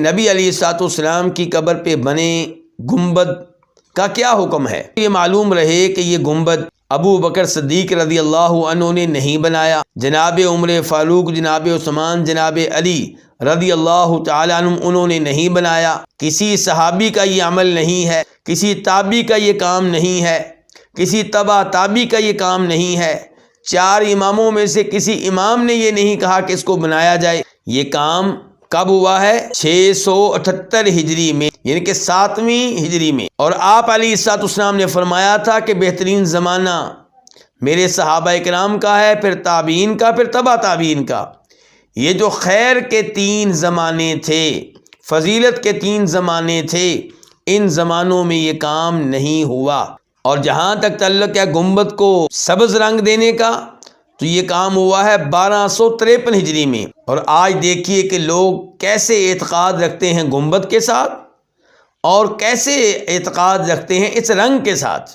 نبی علیہ الصلوۃ والسلام کی قبر پہ بنے گنبد کا کیا حکم ہے؟ یہ معلوم رہے کہ یہ گنبد ابو بکر صدیق رضی اللہ عنہ نے نہیں بنایا، جناب عمر فاروق، جناب عثمان، جناب علی رضی اللہ تعالیٰ عنہ انہوں نے نہیں بنایا، کسی صحابی کا یہ عمل نہیں ہے، کسی تابعی کا یہ کام نہیں ہے، کسی تبع تابعی کا یہ کام نہیں ہے، 4 اماموں میں سے کسی امام نے یہ نہیں کہا کہ اس کو بنایا جائے۔ یہ کام کب ہوا ہے؟ 678 ہجری میں، یعنی کہ 7ویں ہجری میں۔ اور آپ علیہ الصلوۃ والسلام نے فرمایا تھا کہ بہترین زمانہ میرے صحابہ کرام کا ہے، پھر تابعین کا، پھر تبع تابعین کا۔ یہ جو خیر کے 3 زمانے تھے، فضیلت کے 3 زمانے تھے، ان زمانوں میں یہ کام نہیں ہوا۔ اور جہاں تک تعلق ہے گنبد کو سبز رنگ دینے کا، تو یہ کام ہوا ہے 1253 ہجری میں۔ اور آج دیکھیے کہ لوگ کیسے اعتقاد رکھتے ہیں گنبد کے ساتھ اور کیسے اعتقاد رکھتے ہیں اس رنگ کے ساتھ۔